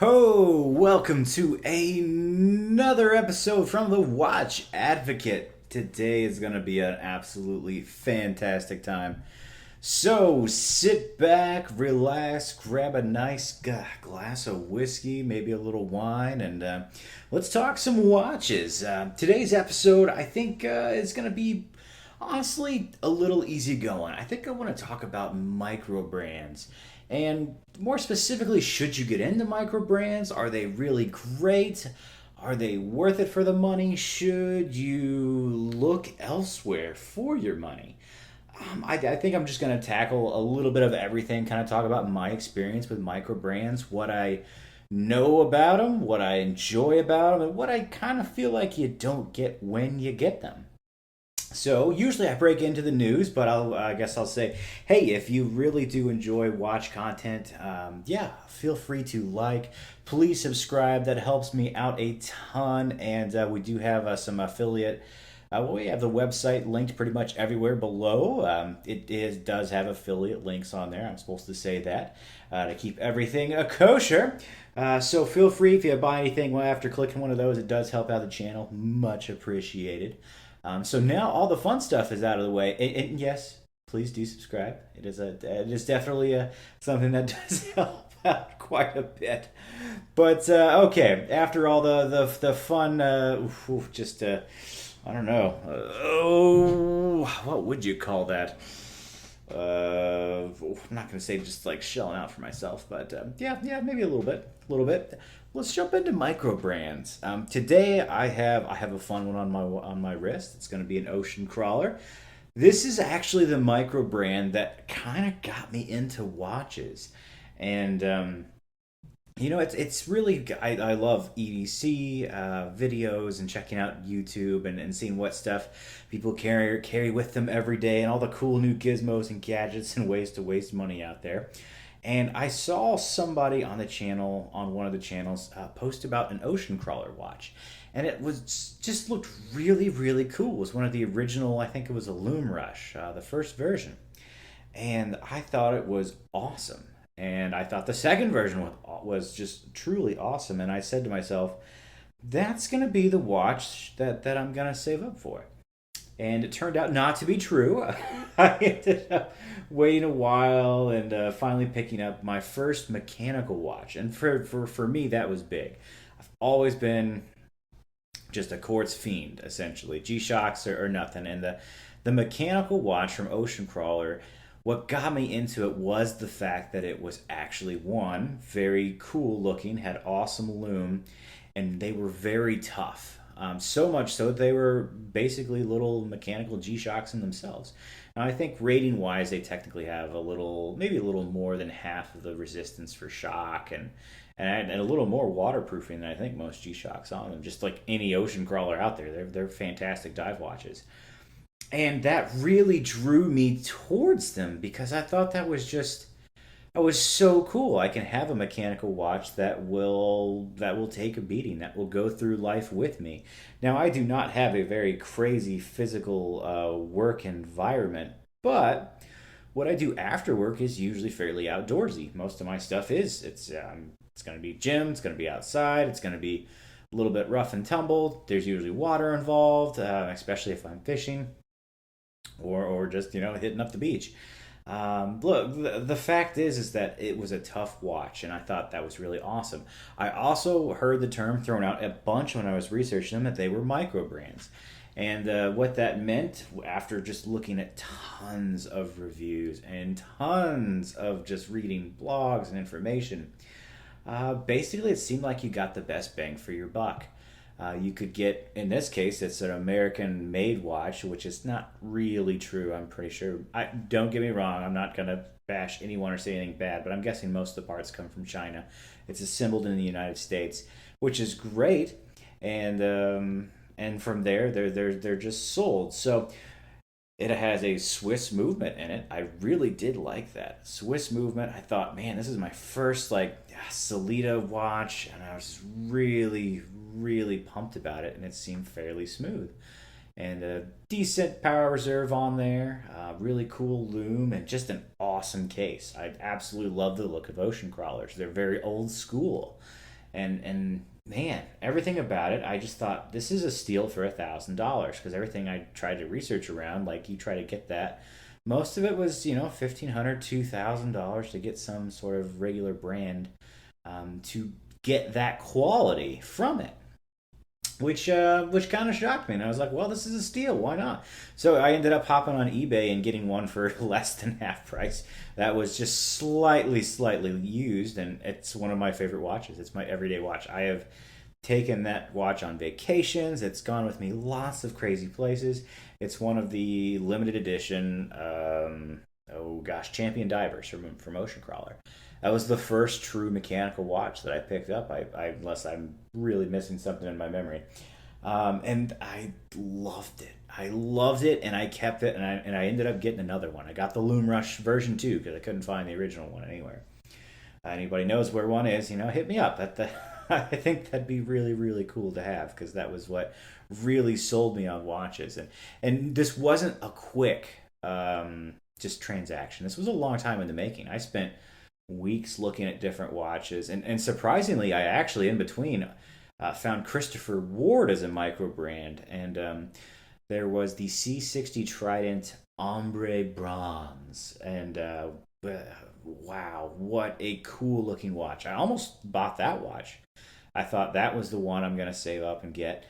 Ho! Welcome to another episode from the Watch Advocate. Today is going to be an absolutely fantastic time. So sit back, relax, grab a nice glass of whiskey, maybe a little wine, and let's talk some watches. Today's episode, I think, is going to be honestly a little easygoing. I think I want to talk about microbrands. And more specifically, should you get into microbrands? Are they really great? Are they worth it for the money? Should you look elsewhere for your money? I think I'm just going to tackle a little bit of everything, kind of talk about my experience with microbrands, what I know about them, what I enjoy about them, and what I kind of feel like you don't get when you get them. So usually I break into the news, but I guess I'll say, hey, if you really do enjoy watch content, yeah, feel free to please subscribe. That helps me out a ton, and we do have some affiliate. We have the website linked pretty much everywhere below. Does have affiliate links on there. I'm supposed to say that to keep everything kosher. So feel free if you buy anything after clicking one of those. It does help out the channel. Much appreciated. So now all the fun stuff is out of the way, and yes, please do subscribe. It is definitely something that does help out quite a bit. But okay, after all the fun, I don't know. What would you call that? I'm not going to say just like shelling out for myself, but yeah, maybe a little bit. Let's jump into microbrands. Today I have a fun one on my wrist. It's going to be an ocean crawler. This is actually the microbrand that kind of got me into watches, and it's really I love EDC videos and checking out YouTube and seeing what stuff people carry with them every day and all the cool new gizmos and gadgets and ways to waste money out there. And I saw somebody on one of the channels, post about an ocean crawler watch, and it was just looked really really cool. It was one of the original, I think it was a Loom Rush, the first version, and I thought it was awesome. And I thought the second version was just truly awesome. And I said to myself, that's going to be the watch that I'm going to save up for. And it turned out not to be true. I ended up waiting a while and finally picking up my first mechanical watch. And for me, that was big. I've always been just a quartz fiend, essentially. G-Shocks or nothing. And the mechanical watch from Ocean Crawler, what got me into it was the fact that it was actually, one, very cool looking, had awesome loom, and they were very tough. So much so that they were basically little mechanical G-Shocks in themselves. Now, I think rating wise, they technically have maybe a little more than half of the resistance for shock, and a little more waterproofing than I think most G-Shocks on them. Just like any ocean crawler out there, they're fantastic dive watches. And that really drew me towards them because I thought that was so cool. I can have a mechanical watch that will take a beating, that will go through life with me. Now, I do not have a very crazy physical work environment, but what I do after work is usually fairly outdoorsy. Most of my stuff is it's going to be gym, it's going to be outside, it's going to be a little bit rough and tumble. There's usually water involved, especially if I'm fishing or just hitting up the beach. Look, the fact is that it was a tough watch, and I thought that was really awesome. I also heard the term thrown out a bunch when I was researching them that they were micro brands, and what that meant after just looking at tons of reviews and tons of just reading blogs and information. Basically, it seemed like you got the best bang for your buck. You could get, in this case, it's an American made watch, which is not really true, I'm pretty sure. Don't get me wrong, I'm not going to bash anyone or say anything bad, but I'm guessing most of the parts come from China. It's assembled in the United States, which is great, and from there, they're just sold. So it has a Swiss movement in it. I really did like that Swiss movement. I thought, man, this is my first Solita watch, and I was really, really pumped about it, and it seemed fairly smooth. And a decent power reserve on there, really cool loom, and just an awesome case. I absolutely love the look of ocean crawlers. They're very old school, And man, everything about it, I just thought this is a steal for $1,000 because everything I tried to research around, like you try to get that, most of it was $1,500, $2,000 to get some sort of regular brand to get that quality from it, which kind of shocked me. And I was like, well, this is a steal. Why not? So I ended up hopping on eBay and getting one for less than half price. That was just slightly used, and it's one of my favorite watches. It's my everyday watch. I have taken that watch on vacations. It's gone with me lots of crazy places. It's one of the limited edition, oh gosh, champion divers from Ocean Crawler. That was the first true mechanical watch that I picked up. Unless I'm really missing something in my memory, and I loved it. I loved it, and I kept it, and I ended up getting another one. I got the Loom Rush version 2 because I couldn't find the original one anywhere. Anybody knows where one is, hit me up. I think that'd be really cool to have because that was what really sold me on watches. And this wasn't a quick just transaction. This was a long time in the making. I spent weeks looking at different watches, and surprisingly, I actually in between found Christopher Ward as a micro brand, and there was the C60 Trident Ombre Bronze, and wow, what a cool looking watch! I almost bought that watch. I thought that was the one I'm gonna save up and get.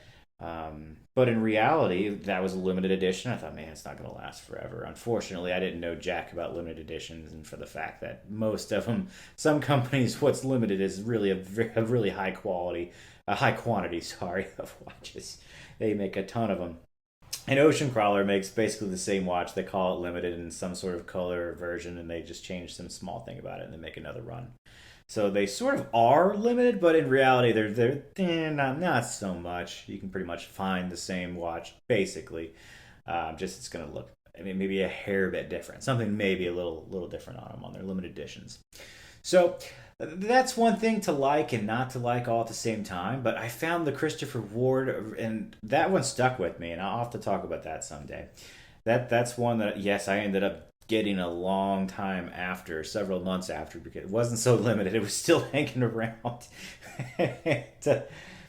But in reality, that was a limited edition. I thought, man, it's not going to last forever. Unfortunately, I didn't know jack about limited editions, and for the fact that most of them, some companies, what's limited is really a really high quality, a high quantity, sorry, of watches. They make a ton of them. And Ocean Crawler makes basically the same watch. They call it limited in some sort of color version, and they just change some small thing about it, and they make another run. So they sort of are limited, but in reality, they're not so much. You can pretty much find the same watch basically. Just it's going to look, I mean, maybe a hair bit different. Something maybe a little different on them on their limited editions. So that's one thing to like and not to like all at the same time. But I found the Christopher Ward, and that one stuck with me, and I'll have to talk about that someday. That's one that yes, I ended up getting a long time after, several months after, because it wasn't so limited. It was still hanging around. And,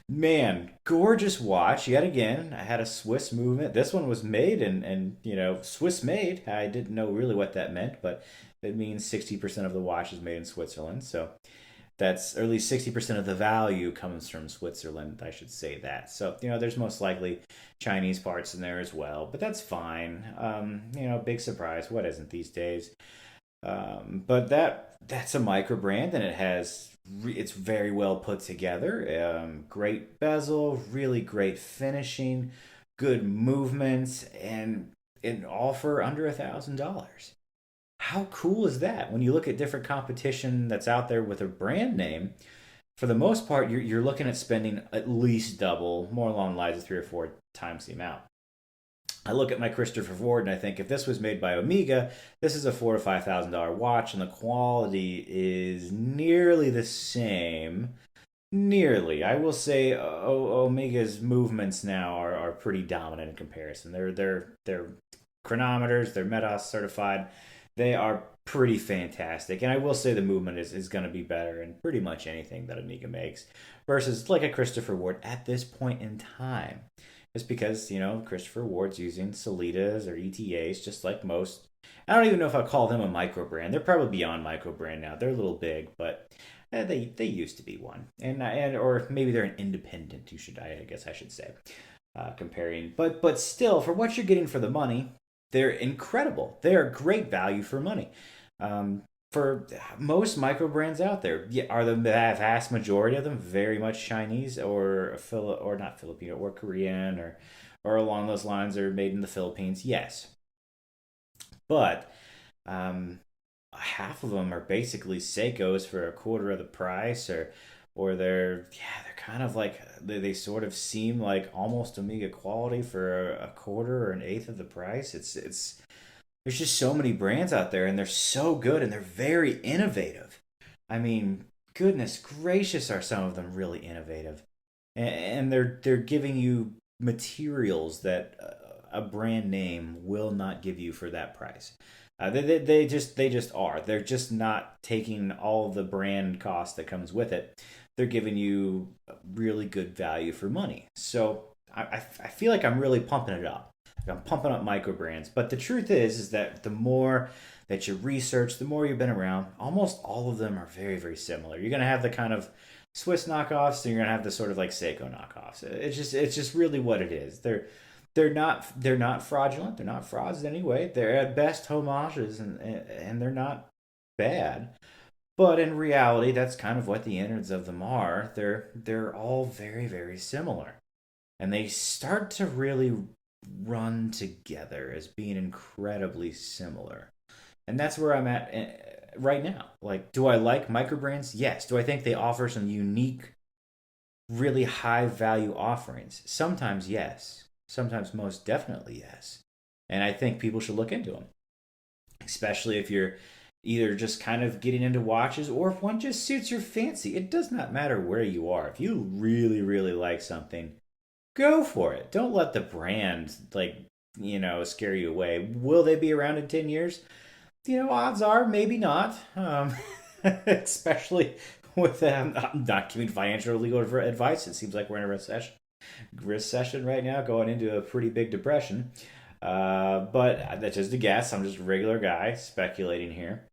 man, gorgeous watch. Yet again, I had a Swiss movement. This one was made and Swiss made. I didn't know really what that meant, but it means 60% of the watch is made in Switzerland. So that's, or at least 60% of the value comes from Switzerland. I should say that. So, there's most likely Chinese parts in there as well, but that's fine. Big surprise. What isn't these days? But that's a micro brand, and it's very well put together. Great bezel, really great finishing, good movements, and all for under $1,000. How cool is that? When you look at different competition that's out there with a brand name, for the most part, you're looking at spending at least double, more along the lines of 3 or 4 times the amount. I look at my Christopher Ward and I think if this was made by Omega, this is a $4,000 to $5,000 watch, and the quality is nearly the same. Nearly, I will say, Omega's movements now are pretty dominant in comparison. They're chronometers, they're Metos certified. They are pretty fantastic. And I will say the movement is going to be better in pretty much anything that Amiga makes versus like a Christopher Ward at this point in time. Just because, Christopher Ward's using Solitas or ETAs just like most. I don't even know if I'll call them a micro brand. They're probably beyond micro brand now. They're a little big, but they used to be one. And or maybe they're an independent, I guess I should say. Comparing, but still, for what you're getting for the money, they're incredible. They are great value for money. For most micro brands out there, are the vast majority of them very much Chinese or not Filipino or Korean or along those lines are made in the Philippines? Yes, but half of them are basically Seikos for a quarter of the price, or they're kind of like they sort of seem like almost Amiga quality for a quarter or an eighth of the price. It's there's just so many brands out there, and they're so good, and they're very innovative. I mean, goodness gracious, are some of them really innovative, and they're giving you materials that a brand name will not give you for that price. They just are. They're just not taking all the brand cost that comes with it. They're giving you really good value for money. So I feel like I'm really pumping it up. Like I'm pumping up micro brands. But the truth is that the more that you research, the more you've been around, almost all of them are very, very similar. You're gonna have the kind of Swiss knockoffs, and you're gonna have the sort of like Seiko knockoffs. It's just really what it is. They're not fraudulent. They're not frauds in any way. They're at best homages, and they're not bad. But in reality, that's kind of what the innards of them are. They're all very, very similar, and they start to really run together as being incredibly similar. And that's where I'm at right now. Like, do I like microbrands? Yes. Do I think they offer some unique, really high value offerings? Sometimes yes. Sometimes most definitely yes. And I think people should look into them, especially if you're either just kind of getting into watches or if one just suits your fancy. It does not matter where you are. If you really, really like something, go for it. Don't let the brand, scare you away. Will they be around in 10 years? Odds are maybe not. Especially with I'm not giving financial or legal advice. It seems like we're in a recession right now, going into a pretty big depression. But that's just a guess. I'm just a regular guy speculating here.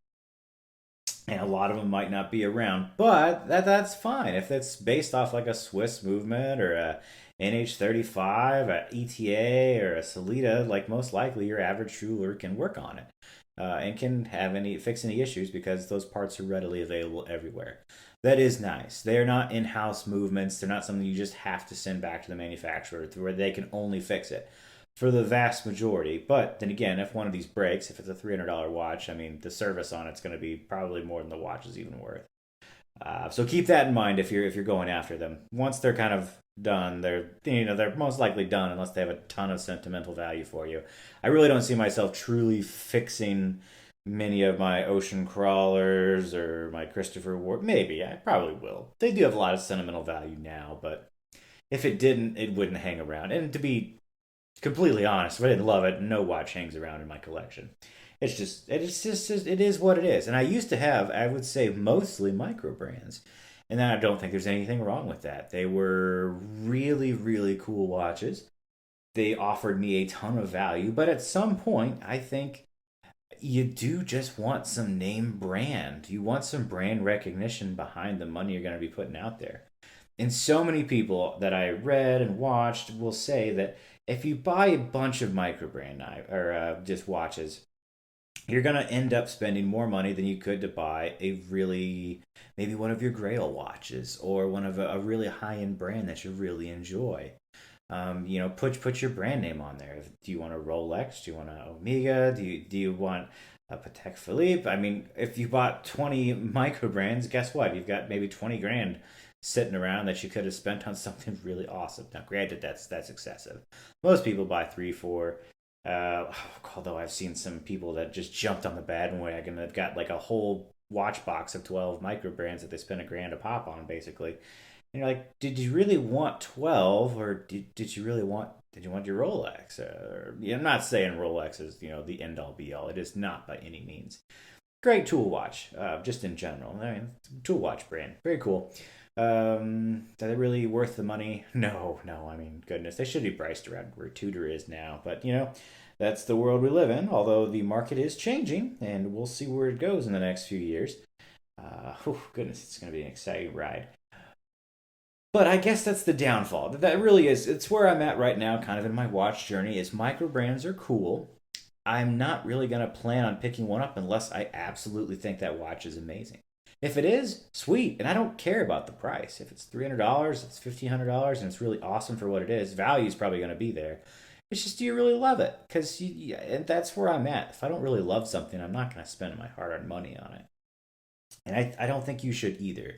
And a lot of them might not be around, but that's fine if it's based off like a Swiss movement or a NH35, a ETA, or a Solita. Like most likely, your average jeweler can work on it and can fix any issues because those parts are readily available everywhere. That is nice. They are not in-house movements. They're not something you just have to send back to the manufacturer where they can only fix it for the vast majority. But then again, if one of these breaks, if it's a $300 watch, I mean, the service on it's going to be probably more than the watch is even worth. So keep that in mind if you're going after them. Once they're kind of done, they're most likely done unless they have a ton of sentimental value for you. I really don't see myself truly fixing many of my ocean crawlers or my Christopher Ward. Maybe I probably will. They do have a lot of sentimental value now, but if it didn't, it wouldn't hang around. And to be completely honest, if I didn't love it, no watch hangs around in my collection. It is what it is. And I used to have, I would say, mostly micro brands. And I don't think there's anything wrong with that. They were really, really cool watches. They offered me a ton of value, but at some point, I think you do just want some name brand. You want some brand recognition behind the money you're going to be putting out there. And so many people that I read and watched will say that if you buy a bunch of micro brand or just watches, you're going to end up spending more money than you could to buy a really, maybe one of your grail watches or one of a really high end brand that you really enjoy. Put your brand name on there. Do you want a Rolex? Do you want an Omega? Do you want a Patek Philippe? I mean, if you bought 20 micro brands, guess what? You've got maybe 20 grand sitting around that you could have spent on something really awesome. Now, granted, that's excessive. Most people buy three, four. Although I've seen some people that just jumped on the bandwagon. They've got like a whole watch box of 12 micro brands that they spend $1,000 a pop on, basically. And you're like, did you really want 12, or did you really want did you want your Rolex? I'm not saying Rolex is the end all be all. It is not by any means. Great tool watch, just in general. I mean, tool watch brand, very cool. Are they really worth the money? No, no. I mean, goodness, they should be priced around where Tudor is now. But that's the world we live in. Although the market is changing, and we'll see where it goes in the next few years. Goodness, it's going to be an exciting ride. But I guess that's the downfall. That really is. It's where I'm at right now, kind of in my watch journey. Is micro brands are cool. I'm not really going to plan on picking one up unless I absolutely think that watch is amazing. If it is, sweet, and I don't care about the price. If it's $300, it's $1,500, and it's really awesome for what it is, value is probably going to be there. It's just, do you really love it? Because and that's where I'm at. If I don't really love something, I'm not going to spend my hard-earned money on it, and I don't think you should either.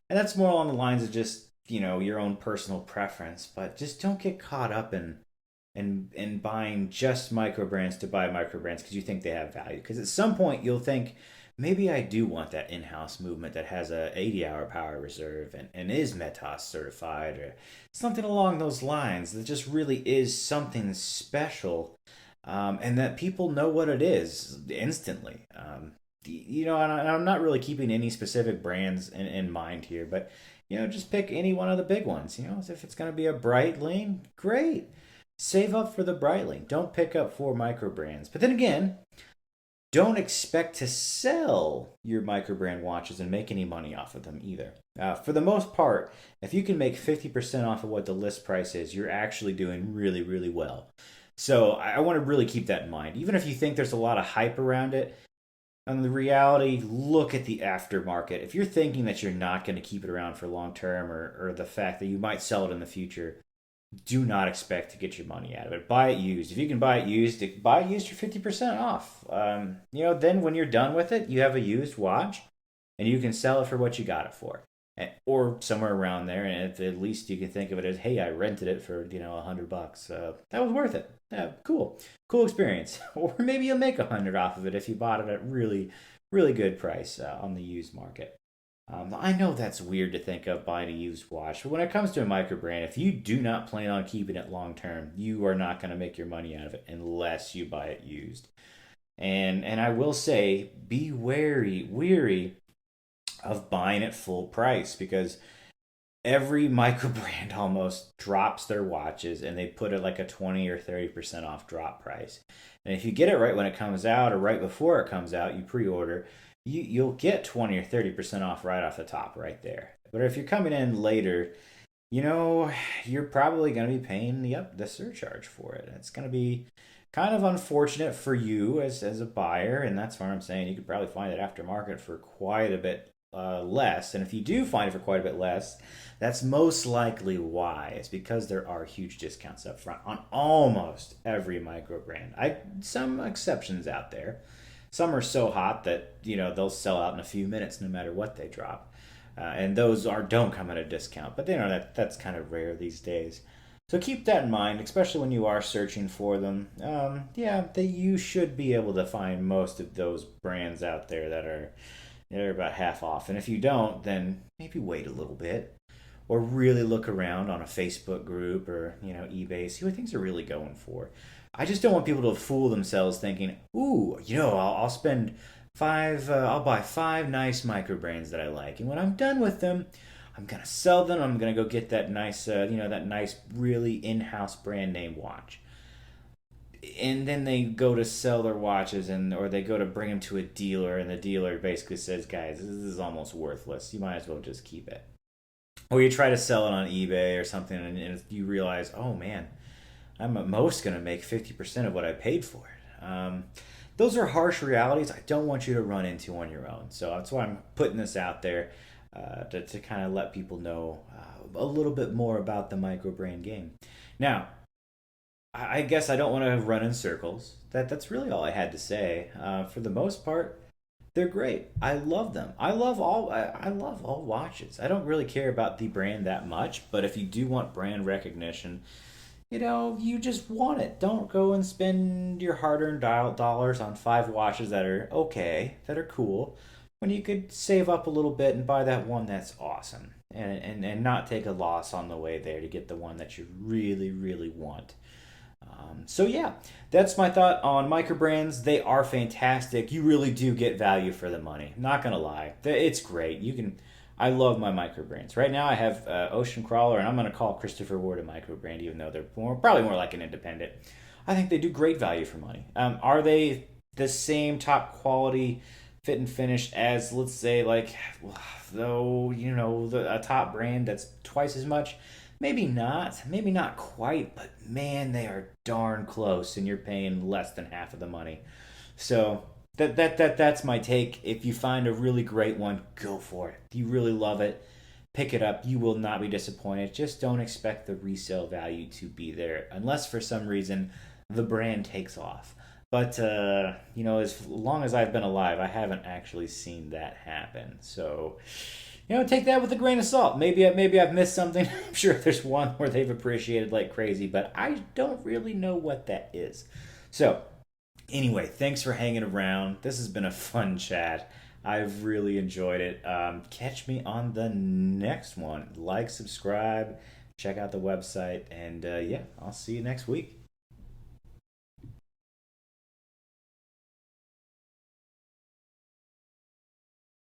And that's more along the lines of just your own personal preference, but just don't get caught up in buying just micro brands to buy micro brands because you think they have value. Because at some point you'll think, maybe I do want that in-house movement that has a 80-hour power reserve and is Metas certified or something along those lines that just really is something special and that people know what it is instantly. And I'm not really keeping any specific brands in mind here, but just pick any one of the big ones. If it's going to be a Breitling, great. Save up for the Breitling. Don't pick up 4 microbrands. But then again, don't expect to sell your microbrand watches and make any money off of them either. For the most part, if you can make 50% off of what the list price is, you're actually doing really, really well. So I want to really keep that in mind. Even if you think there's a lot of hype around it, on the reality, look at the aftermarket. If you're thinking that you're not going to keep it around for long term, or the fact that you might sell it in the future, do not expect to get your money out of it. Buy it used. If you can buy it used for 50% off. Then when you're done with it, you have a used watch and you can sell it for what you got it for. Or somewhere around there, and at least you can think of it as, hey, I rented it for $100. That was worth it. Yeah, cool experience. Or maybe you'll make 100 off of it if you bought it at really, really good price on the used market. I know that's weird to think of buying a used watch, but when it comes to a microbrand, if you do not plan on keeping it long term, you are not going to make your money out of it unless you buy it used. And I will say, be weary of buying at full price, because every microbrand almost drops their watches and they put it like a 20 or 30% off drop price. And if you get it right when it comes out or right before it comes out, you pre-order, you'll get 20 or 30% off right off the top right there. But if you're coming in later, you're probably going to be paying the surcharge for it. And it's going to be kind of unfortunate for you as a buyer, and that's why I'm saying you could probably find it aftermarket for quite a bit less. And if you do find it for quite a bit less, that's most likely why. It's because there are huge discounts up front on almost every micro brand. Some exceptions out there. Some are so hot that they'll sell out in a few minutes no matter what they drop, and those don't come at a discount. But that's kind of rare these days. So keep that in mind, especially when you are searching for them. You should be able to find most of those brands out there that are they're about half off. And if you don't, then maybe wait a little bit, or really look around on a Facebook group or eBay, see what things are really going for. I just don't want people to fool themselves thinking, ooh, I'll spend I'll buy 5 nice microbrands that I like, and when I'm done with them, I'm gonna sell them. I'm gonna go get that nice, that nice, really in-house brand name watch. And then they go to sell their watches, or they go to bring them to a dealer, and the dealer basically says, guys, this is almost worthless, you might as well just keep it. Or you try to sell it on eBay or something, and you realize, oh man, I'm at most going to make 50% of what I paid for it. Those are harsh realities I don't want you to run into on your own. So that's why I'm putting this out there, to kind of let people know a little bit more about the microbrand game. Now, I guess I don't want to run in circles. That's really all I had to say. For the most part, they're great. I love them. I love all watches. I don't really care about the brand that much, but if you do want brand recognition, you just want it. Don't go and spend your hard-earned dollars on 5 watches that are okay, that are cool, when you could save up a little bit and buy that one that's awesome, and not take a loss on the way there to get the one that you really, really want. So yeah, that's my thought on microbrands. They are fantastic. You really do get value for the money. Not gonna lie, it's great. I love my microbrands. Right now, I have Ocean Crawler, and I'm gonna call Christopher Ward a microbrand, even though they're probably more like an independent. I think they do great value for money. Are they the same top quality fit and finish as, let's say, like, though a top brand that's twice as much? Maybe not quite, but man, they are darn close, and you're paying less than half of the money. So that's my take. If you find a really great one, go for it. If you really love it, pick it up. You will not be disappointed. Just don't expect the resale value to be there, unless for some reason the brand takes off. But as long as I've been alive, I haven't actually seen that happen. So take that with a grain of salt. Maybe I've missed something. I'm sure there's one where they've appreciated like crazy, but I don't really know what that is. So, anyway, thanks for hanging around. This has been a fun chat. I've really enjoyed it. Catch me on the next one. Like, subscribe, check out the website, and I'll see you next week.